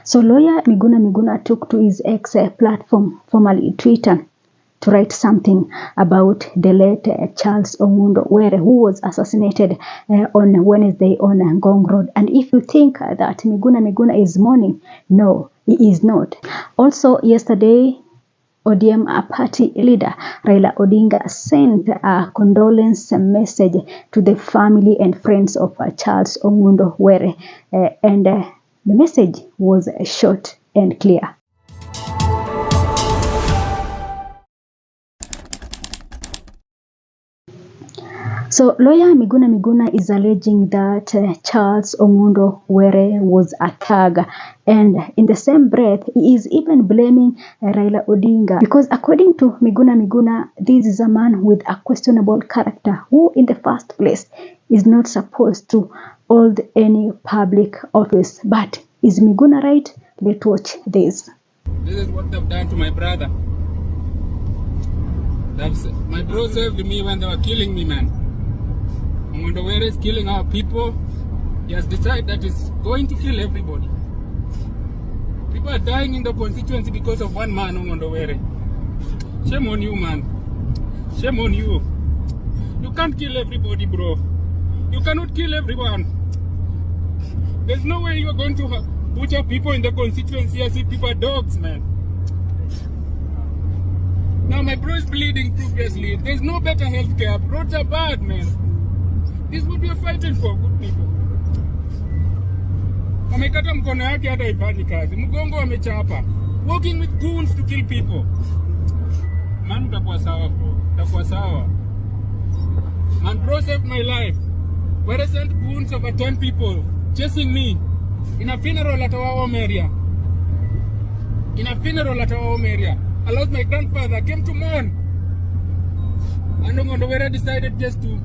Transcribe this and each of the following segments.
So lawyer Miguna took to his X platform, formerly Twitter, to write something about the late Charles Ongundo, who was assassinated on Wednesday on Ngong Road. And if you think that Miguna is mourning, no, he is not. Also, yesterday, ODM party leader Raila Odinga sent a condolence message to the family and friends of Charles Ongundo, and the message was short and clear. So lawyer Miguna is alleging that Charles Ongundo was a thug, and in the same breath he is even blaming Raila Odinga, because according to Miguna, this is a man with a questionable character who in the first place is not supposed to hold any public office. But is Miguna right? Let's watch this. This is what they've done to my brother. My bro saved me when they were killing me, man. Ongundo is killing our people. He has decided that he's going to kill everybody. People are dying in the constituency because of one man, Ongundo. Shame on you, man. Shame on you. You can't kill everybody, bro. You cannot kill everyone. There's no way you're going to put your people in the constituency as if people are dogs, man. Now my bro is bleeding previously. There's no better healthcare. Roads are bad, man. This is what we are fighting for, good people. Wamekata mkono yake hata ifanye kazi. Mgongo wamechapa. Working with goons to kill people. Man, utakuwa sawa, bro. Utakuwa sawa. Man, bro saved my life. Where I sent goons over 10 people chasing me in a funeral at our home area. I lost my grandfather, came to mourn. And Ongundo decided just to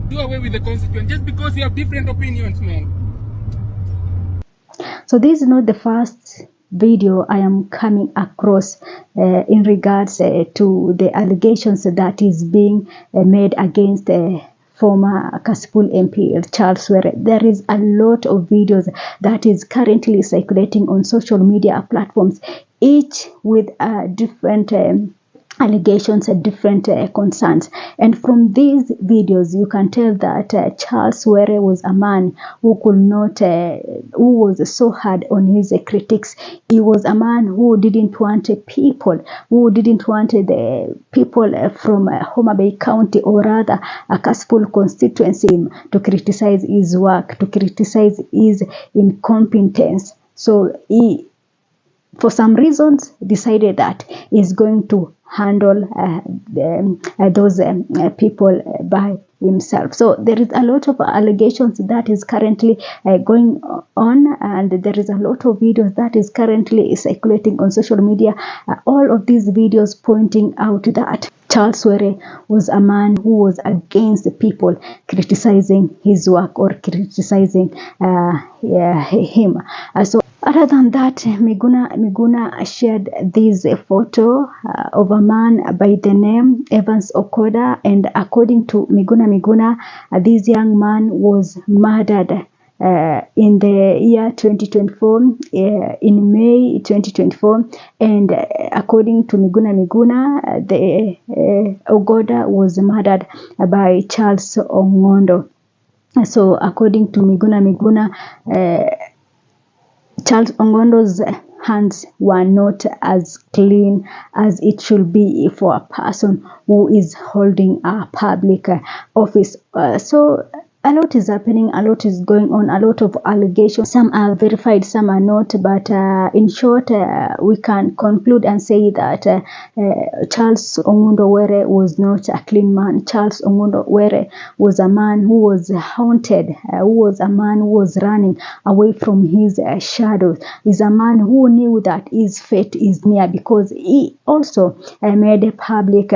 do away with the constituent just because you have different opinions, man. So this is not the first video I am coming across in regards to the allegations that is being made against former Kasipul MP Charles Were. There is a lot of videos that is currently circulating on social media platforms, each with different allegations and different concerns. And from these videos, you can tell that Charles Were was a man who could not, who was so hard on his critics. He was a man who didn't want people, the people from Homa Bay County, or rather a Kasipul constituency, to criticize his work, to criticize his incompetence. So he, for some reasons, decided that he's going to handle those people by himself. So there is a lot of allegations that is currently going on, and there is a lot of videos that is currently circulating on social media. All of these videos pointing out that Charles Were was a man who was against the people criticizing his work or criticizing him. So other than that, Miguna shared this photo of a man by the name Evans Okoda, and according to Miguna, this young man was murdered in the year 2024, in May 2024, and according to Miguna, the Ogoda was murdered by Charles Ongundo. So according to Miguna, Charles Ongundo's hands were not as clean as it should be for a person who is holding a public office. So a lot is happening, a lot is going on, a lot of allegations. Some are verified, some are not. But in short, we can conclude and say that Charles Ongundo Were was not a clean man. Charles Ongundo Were was a man who was haunted, who was a man who was running away from his shadows. He's a man who knew that his fate is near, because he also made public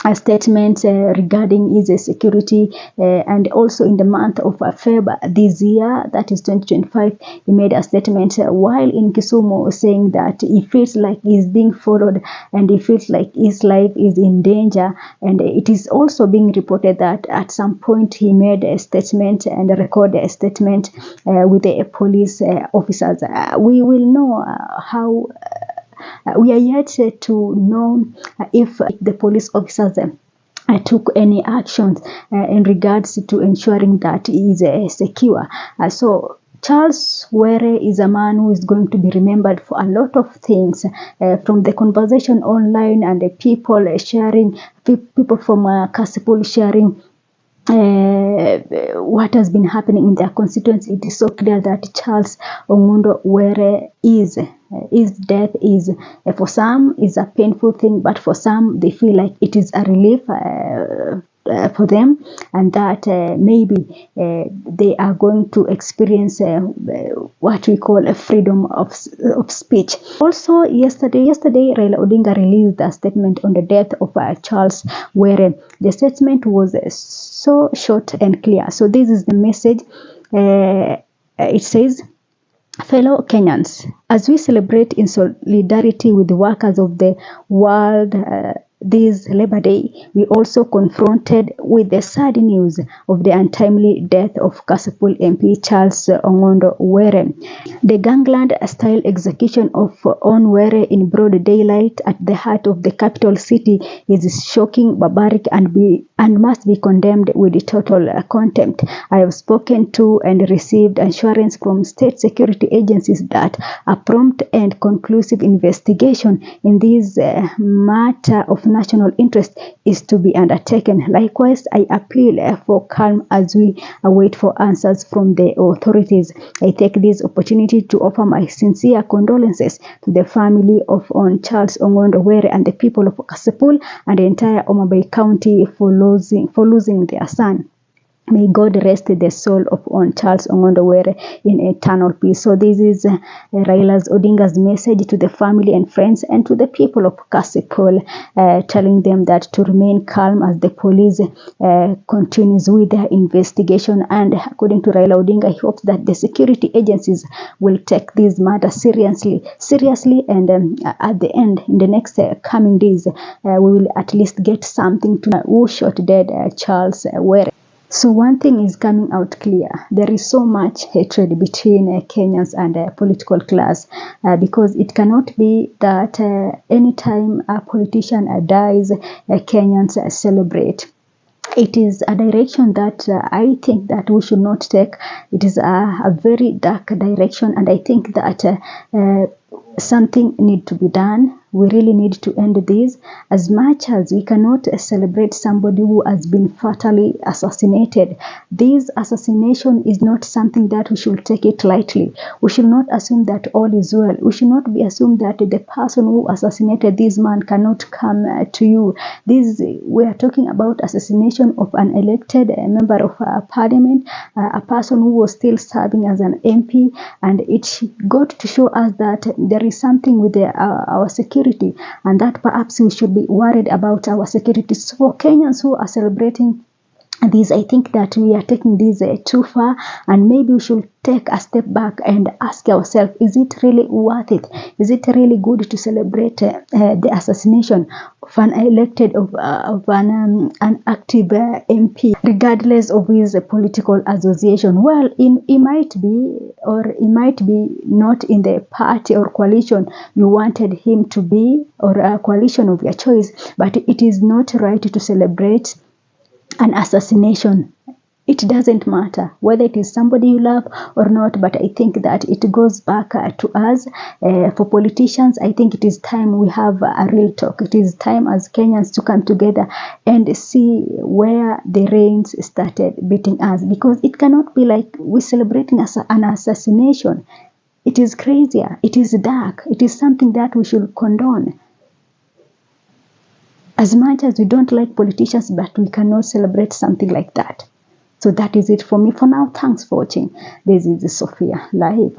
a statement regarding his security, and also in the month of February this year, that is 2025, he made a statement while in Kisumu saying that he feels like he's being followed and he feels like his life is in danger. And it is also being reported that at some point he made a statement and recorded a statement with the police officers. We will know how we are yet to know if the police officers took any actions in regards to ensuring that he is secure. So Charles Were is a man who is going to be remembered for a lot of things, from the conversation online and the people sharing, people from Kasipul sharing what has been happening in their constituency. It is so clear that Charles Ongundo Were is his death is for some is a painful thing, but for some they feel like it is a relief for them, and that maybe they are going to experience what we call a freedom of speech. Also, yesterday Raila Odinga released a statement on the death of Charles Were. The statement was so short and clear. So this is the message. It says, "Fellow Kenyans, as we celebrate in solidarity with the workers of the world this Labor Day, we also confronted with the sad news of the untimely death of Kasipul MP Charles Ongundo Were. The gangland-style execution of Onwere in broad daylight at the heart of the capital city is shocking, barbaric, and must be condemned with total contempt. I have spoken to and received assurance from state security agencies that a prompt and conclusive investigation in this matter of national interest is to be undertaken. Likewise, I appeal for calm as we await for answers from the authorities. I take this opportunity to offer my sincere condolences to the family of Charles Ongundo Were and the people of Kasipul and the entire Omabay County for losing their son. May God rest the soul of Charles Ongundo Were in eternal peace." So this is Raila Odinga's message to the family and friends and to the people of Kasipul, telling them that to remain calm as the police continues with their investigation. And according to Raila Odinga, he hopes that the security agencies will take this matter seriously, and at the end, in the next coming days, we will at least get something to who shot dead Charles Were. So one thing is coming out clear. There is so much hatred between Kenyans and political class, because it cannot be that anytime a politician dies, Kenyans celebrate. It is a direction that I think that we should not take. It is a very dark direction, and I think that something need to be done. We really need to end this. As much as we cannot celebrate somebody who has been fatally assassinated, this assassination is not something that we should take it lightly. We should not assume that all is well. We should not be assumed that the person who assassinated this man cannot come to you. We are talking about assassination of an elected member of parliament, a person who was still serving as an MP, and it got to show us that there is something with our security, and that perhaps we should be worried about our security. So for Kenyans who are celebrating this, I think that we are taking this too far, and maybe we should take a step back and ask ourselves, is it really worth it? Is it really good to celebrate the assassination of an elected of an active MP, regardless of his political association? Well, he might be, or he might be not in the party or coalition you wanted him to be, or a coalition of your choice, but it is not right to celebrate an assassination. It doesn't matter whether it is somebody you love or not, but I think that it goes back to us. For politicians, I think it is time we have a real talk. It is time as Kenyans to come together and see where the reins started beating us, because it cannot be like we're celebrating an assassination. It is crazier. It is dark. It is something that we should condone. As much as we don't like politicians, but we cannot celebrate something like that. So that is it for me for now. Thanks for watching. This is Sophia Live.